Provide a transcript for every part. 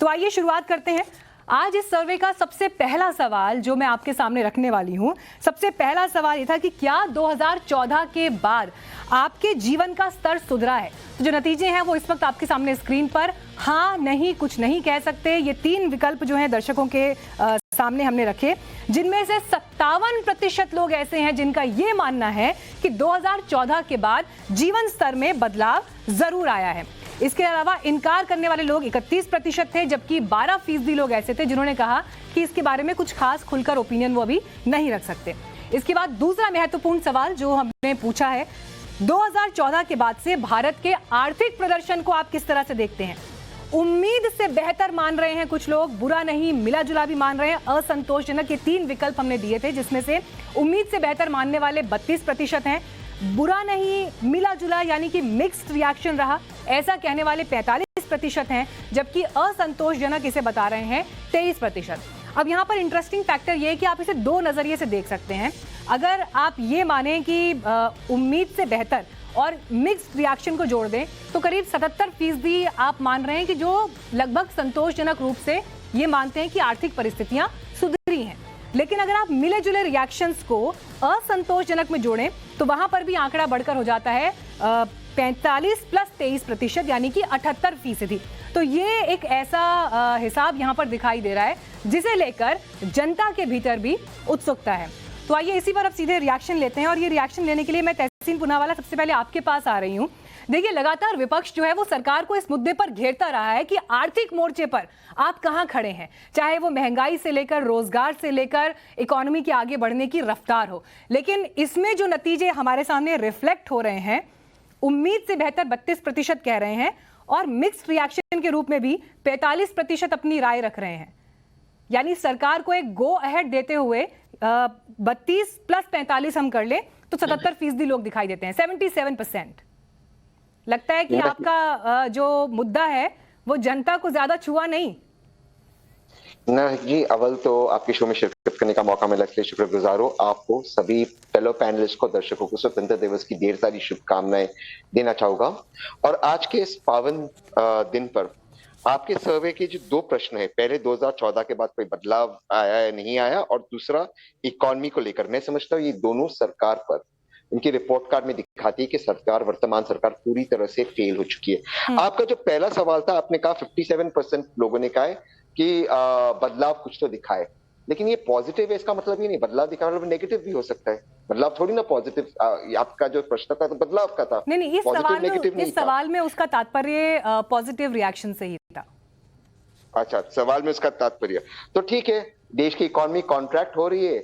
तो आइए शुरुआत करते हैं। आज इस सर्वे का सबसे पहला सवाल जो मैं आपके सामने रखने वाली हूं, सबसे पहला सवाल ये था कि क्या 2014 के बाद आपके जीवन का स्तर सुधरा है। तो जो नतीजे हैं वो इस वक्त आपके सामने स्क्रीन पर, हाँ नहीं कुछ नहीं कह सकते, ये 3 विकल्प जो हैं दर्शकों के सामने हमने रखे, जिनमें से 57% लोग ऐसे हैं जिनका ये मानना है कि 2014 के बाद जीवन स्तर में बदलाव जरूर आया है। इसके अलावा इनकार करने वाले लोग 31% थे, जबकि 12% लोग ऐसे थे जिन्होंने कहा कि इसके बारे में कुछ खास खुलकर ओपिनियन वो अभी नहीं रख सकते। इसके बाद दूसरा महत्वपूर्ण सवाल जो हमने पूछा है, 2014 के बाद से भारत के आर्थिक प्रदर्शन को आप किस तरह से देखते हैं। उम्मीद से बेहतर मान रहे हैं कुछ लोग, बुरा नहीं, मिला जुला भी मान रहे हैं, असंतोषजनक, ये 3 विकल्प हमने दिए थे, जिसमें से उम्मीद से बेहतर मानने वाले 32% हैं, बुरा नहीं, मिला जुला यानी कि मिक्स्ड रिएक्शन रहा ऐसा कहने वाले 45% हैं, जबकि असंतोषजनक इसे बता रहे हैं 23%। अब यहाँ पर इंटरेस्टिंग फैक्टर ये है कि आप इसे 2 नजरिए से देख सकते हैं। अगर आप ये माने कि उम्मीद से बेहतर और मिक्स्ड रिएक्शन को जोड़ दें तो करीब 77% आप मान रहे हैं कि जो लगभग संतोषजनक रूप से ये मानते हैं कि आर्थिक परिस्थितियां सुधरी हैं। लेकिन अगर आप मिले जुले रिएक्शंस को असंतोषजनक में जोड़ें तो वहां पर भी आंकड़ा बढ़कर हो जाता है 45 + 23% यानी कि 78%। तो ये एक ऐसा हिसाब यहाँ पर दिखाई दे रहा है जिसे लेकर जनता के भीतर भी उत्सुकता है। तो आइए इसी पर अब सीधे रिएक्शन लेते हैं, और ये रिएक्शन लेने के लिए मैं तहसीन पूनावाला सबसे पहले आपके पास आ रही हूँ। देखिए, लगातार विपक्ष जो है वो सरकार को इस मुद्दे पर घेरता रहा है कि आर्थिक मोर्चे पर आप कहां खड़े हैं, चाहे वो महंगाई से लेकर, रोजगार से लेकर, इकोनॉमी के आगे बढ़ने की रफ्तार हो। लेकिन इसमें जो नतीजे हमारे सामने रिफ्लेक्ट हो रहे हैं, उम्मीद से बेहतर 32% कह रहे हैं, और मिक्स्ड रिएक्शन के रूप में भी 45% अपनी राय रख रहे हैं। यानी सरकार को एक गो अहेड देते हुए 32 + 45 हम कर ले तो 77% लोग दिखाई देते हैं, 77%। लगता है कि आपका जो मुद्दा है वो जनता को ज्यादा छुआ नहीं। ना जी, अव्वल तो आपके शो में शिरकत करने का मौका मिला, इसलिए शुक्रगुजार हूं। आपको, सभी फेलो पैनलिस्ट को, दर्शकों को स्वतंत्रता दिवस की ढेर सारी शुभकामनाएं देना चाहूंगा। और आज के इस पावन दिन पर आपके सर्वे के जो 2 प्रश्न है, पहले 2014 के बाद कोई बदलाव आया या नहीं आया, और दूसरा इकोनॉमी को लेकर, मैं समझता हूँ ये दोनों सरकार पर, इनकी रिपोर्ट कार्ड में दिखाती है कि सरकार, वर्तमान सरकार पूरी तरह से फेल हो चुकी है। आपका जो पहला सवाल था, आपने कहा 57% लोगों ने कहा है कि बदलाव कुछ तो दिखाए, लेकिन ये पॉजिटिव है, इसका मतलब ये नहीं बदलाव दिखा मतलब नेगेटिव भी हो सकता है। बदलाव थोड़ी ना पॉजिटिव, आपका जो प्रश्न था तो बदलाव का था। नहीं, इस सवाल में उसका तात्पर्य पॉजिटिव रिएक्शन से ही था। अच्छा, सवाल में उसका तात्पर्य तो ठीक है। देश की इकोनॉमी कॉन्ट्रैक्ट हो रही है,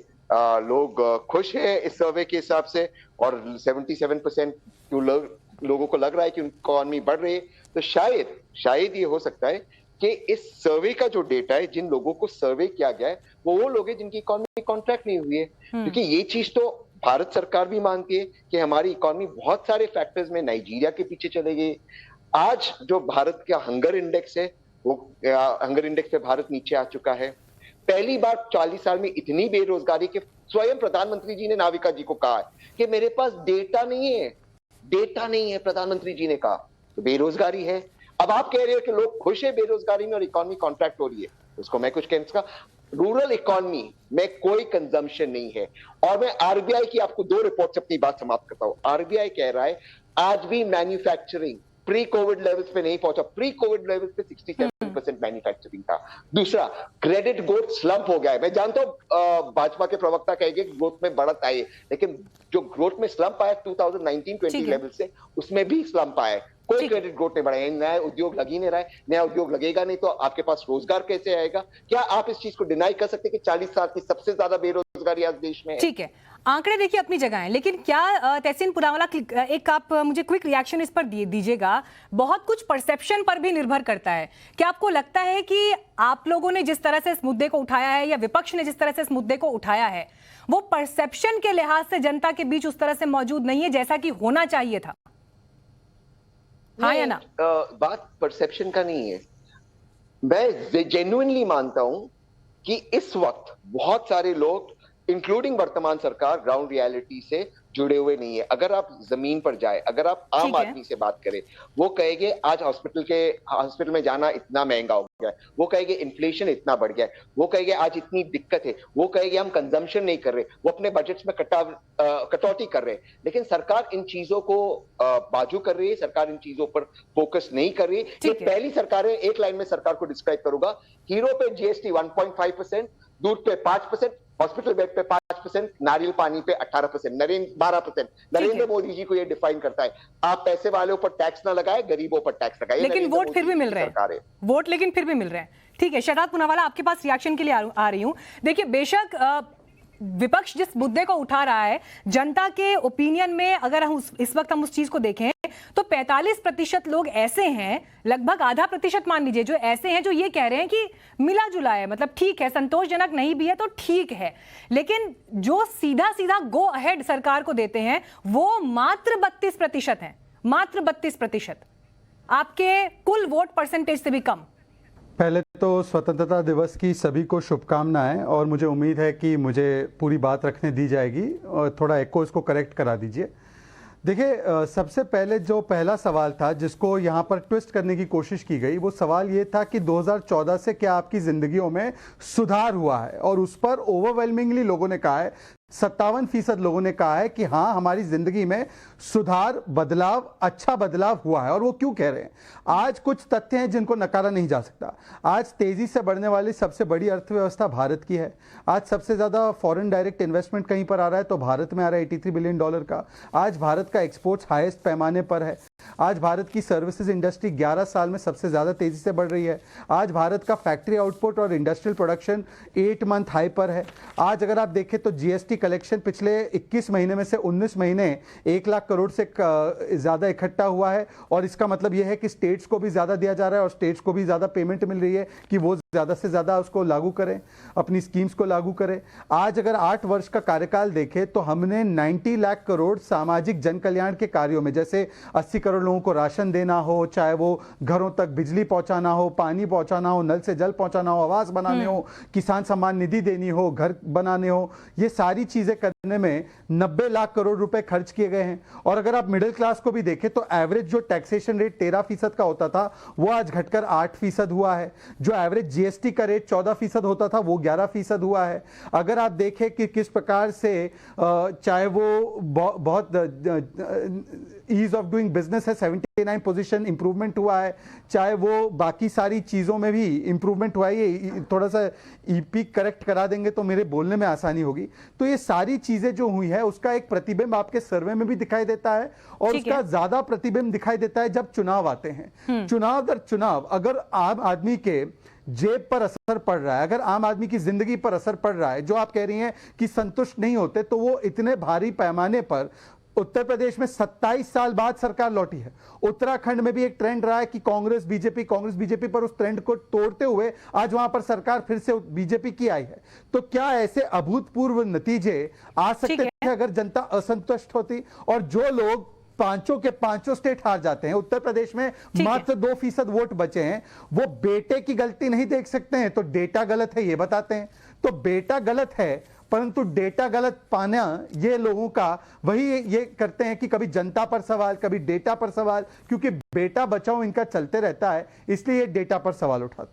लोग खुश है इस सर्वे के हिसाब से, और 77% लोगों को लग रहा है कि इकोनॉमी बढ़ रही है। तो शायद ये हो सकता है कि इस सर्वे का जो डेटा है, जिन लोगों को सर्वे किया गया है वो लोग हैं जिनकी इकोनॉमी कॉन्ट्रैक्ट नहीं हुई है। क्योंकि ये चीज तो भारत सरकार भी मानती है कि हमारी इकोनॉमी बहुत सारे फैक्टर्स में नाइजीरिया के पीछे चले गई। आज जो भारत का हंगर इंडेक्स है, वो हंगर इंडेक्स पे भारत नीचे आ चुका है। पहली बार 40 साल में इतनी बेरोजगारी के स्वयं प्रधानमंत्री जी ने नाविका जी को कहा है कि मेरे पास डेटा नहीं है, प्रधानमंत्री जी ने कहा। तो बेरोजगारी है। अब आप कह रहे हो कि लोग खुश है बेरोजगारी में और इकोनॉमी कॉन्ट्रैक्ट हो रही है, उसको मैं कुछ कहने का, रूरल इकोनॉमी में कोई कंजम्पशन नहीं है। और मैं आरबीआई की आपको 2 रिपोर्ट से अपनी बात समाप्त करता हूं। आरबीआई कह रहा है आज भी मैन्युफैक्चरिंग प्री कोविड लेवल्स पे नहीं पहुंचा। प्री कोविड लेवल्स पे 67% मैन्युफैक्चरिंग था। दूसरा, क्रेडिट ग्रोथ स्लंप हो गया है। मैं जानता हूं भाजपा के प्रवक्ता कहेंगे कि ग्रोथ में बढ़त आई है, लेकिन जो ग्रोथ में स्लंप आया 2019-20 लेवल से, उसमें भी स्लंप आया है। कोई क्रेडिट ग्रोथ नहीं बढ़ा है, नया उद्योग लग ही नहीं रहा है। नया उद्योग लगेगा नहीं तो आपके पास रोजगार कैसे आएगा? क्या आप इस चीज को डिनाई कर सकते हैं कि 40 साल की सबसे ज्यादा बेरोजगारी आज देश में है? ठीक है, आंकड़े देखिए अपनी जगह है, लेकिन क्या तहसीन पूनावाला, एक आप मुझे क्विक रिएक्शन इस पर दीजिएगा। बहुत कुछ परसेप्शन पर भी निर्भर करता है। क्या आपको लगता है कि आप लोगों ने जिस तरह से इस मुद्दे को उठाया है, या विपक्ष ने जिस तरह से इस मुद्दे को उठाया है, वो परसेप्शन के लिहाज से जनता के बीच उस तरह से मौजूद नहीं है जैसा कि होना चाहिए था? हाँ या ना? बात परसेप्शन का नहीं है। मैं जेन्युइनली मानता हूं कि इस वक्त बहुत सारे लोग, इंक्लूडिंग वर्तमान सरकार, ग्राउंड रियलिटी से जुड़े हुए नहीं है। अगर आप जमीन पर जाए, अगर आप आम आदमी से बात करें, वो कहेंगे आज हॉस्पिटल में जाना इतना महंगा हो गया है, वो कहेंगे इन्फ्लेशन इतना बढ़ गया है, वो कहेंगे आज इतनी दिक्कत है, वो कहेंगे हम कंजम्पशन नहीं कर रहे, वो अपने बजट्स में कटौती कर रहे हैं। लेकिन सरकार इन चीजों को बाजू कर रही है, सरकार इन चीजों पर फोकस नहीं कर रही। ये पहली सरकार है, एक लाइन में सरकार को डिस्क्राइब करूंगा, हीरो पे जीएसटी 1.5%, दूध पे 5%, हॉस्पिटल बेड पे 5%, नारियल पानी पे 18%, 12%। नरेंद्र मोदी जी को ये डिफाइन करता है, आप पैसे वालों पर टैक्स ना लगाए, गरीबों पर टैक्स लगाए। लेकिन वोट फिर भी मिल रहे हैं, वोट लेकिन फिर भी मिल रहे हैं। ठीक है, शहजाद पूनावाला, आपके पास रिएक्शन के लिए आ रही हूं। देखिए, बेशक विपक्ष जिस मुद्दे को उठा रहा है, जनता के ओपिनियन में अगर हम इस वक्त हम उस चीज को देखें तो 45% लोग ऐसे हैं, लगभग आधा प्रतिशत मान लीजिए, जो ऐसे हैं जो ये कह रहे हैं कि मिला जुला है, मतलब ठीक है, संतोषजनक नहीं भी है तो ठीक है। लेकिन जो सीधा सीधा गो अहेड सरकार को देते हैं वो मात्र 32% हैं, मात्र 32%, आपके कुल वोट परसेंटेज से भी कम। पहले तो स्वतंत्रता दिवस की सभी को शुभकामनाएं, और मुझे उम्मीद है कि मुझे पूरी बात रखने दी जाएगी, और थोड़ा एको इसको करेक्ट करा दीजिए। देखिए, सबसे पहले जो पहला सवाल था जिसको यहाँ पर ट्विस्ट करने की कोशिश की गई, वो सवाल ये था कि 2014 से क्या आपकी जिंदगियों में सुधार हुआ है, और उस पर ओवरवेलमिंगली लोगों ने कहा है, 57% लोगों ने कहा है कि हाँ, हमारी जिंदगी में सुधार, बदलाव, अच्छा बदलाव हुआ है। और वो क्यों कह रहे हैं? आज कुछ तथ्य हैं जिनको नकारा नहीं जा सकता। आज तेजी से बढ़ने वाली सबसे बड़ी अर्थव्यवस्था भारत की है। आज सबसे ज्यादा फॉरेन डायरेक्ट इन्वेस्टमेंट कहीं पर आ रहा है तो भारत में आ रहा है, $83 बिलियन का। आज भारत का एक्सपोर्ट्स हाईएस्ट पैमाने पर है। आज भारत की सर्विसेज इंडस्ट्री 11 साल में सबसे ज्यादा तेजी से बढ़ रही है। आज भारत का फैक्ट्री आउटपुट और इंडस्ट्रियल प्रोडक्शन 8 मंथ हाई पर है। आज अगर आप देखें तो जीएसटी कलेक्शन पिछले 21 महीने में से 19 महीने 1 लाख करोड़ से ज्यादा इकट्ठा हुआ है, और इसका मतलब यह है कि स्टेट्स को भी ज्यादा दिया जा रहा है और स्टेट्स को भी ज्यादा पेमेंट मिल रही है कि वो ज्यादा से ज्यादा उसको लागू करें, अपनी स्कीम्स को लागू करें। आज अगर 8 वर्ष का कार्यकाल देखें तो हमने 90 लाख करोड़ सामाजिक जन कल्याण के कार्यों में, जैसे 80 करोड़ लोगों को राशन देना हो, चाहे वो घरों तक बिजली पहुंचाना हो, पानी पहुंचाना हो, नल से जल पहुंचाना हो, आवास बनाने हो, किसान सम्मान निधि देनी हो, घर बनाने हो, ये सारी चीजें करने में 90 लाख करोड़ रुपए खर्च किए गए हैं। और अगर आप मिडिल क्लास को भी देखें तो एवरेज जो टैक्सेशन रेट 13% का होता था वो आज घटकर 8% हुआ है। जो एवरेज जीएसटी का रेट 14% होता था वो 11% हुआ है। अगर आप देखें कि किस प्रकार से चाहे वो बहुत ईज ऑफ डूइंग बिजनेस है, 79 पोजीशन इंप्रूवमेंट हुआ है, चाहे वो बाकी सारी चीजों में भी इंप्रूवमेंट हुआ है। ये थोड़ा सा ईपी करेक्ट करा देंगे तो मेरे बोलने में आसानी होगी। तो ये सारी चीजें जो हुई है उसका एक प्रतिबिंब आपके सर्वे में भी दिखाई देता है, और उसका ज्यादा प्रतिबिंब दिखाई देता है जब चुनाव आते हैं। चुनाव दर चुनाव अगर आम आदमी के जेब पर असर पड़ रहा है, अगर आम आदमी की जिंदगी पर असर पड़ रहा है, जो आप कह रही हैं कि संतुष्ट नहीं होते, तो वो इतने भारी पैमाने पर उत्तर प्रदेश में 27 साल बाद सरकार लौटी है। उत्तराखंड में भी एक ट्रेंड रहा है कि कांग्रेस बीजेपी पर उस ट्रेंड को तोड़ते हुए आज वहां पर सरकार फिर से बीजेपी की आई है। तो क्या ऐसे अभूतपूर्व नतीजे आ सकते थे अगर जनता असंतुष्ट होती? और जो लोग पांचों के पांचों स्टेट हार जाते हैं, उत्तर प्रदेश में मात्र 2% वोट बचे हैं, वो बेटे की गलती नहीं देख सकते हैं तो डेटा गलत है ये बताते हैं। तो बेटा गलत है, परंतु डेटा गलत पाना ये लोगों का वही ये करते हैं कि कभी जनता पर सवाल, कभी डेटा पर सवाल, क्योंकि बेटा बचाओ इनका चलते रहता है, इसलिए ये डेटा पर सवाल उठाते हैं।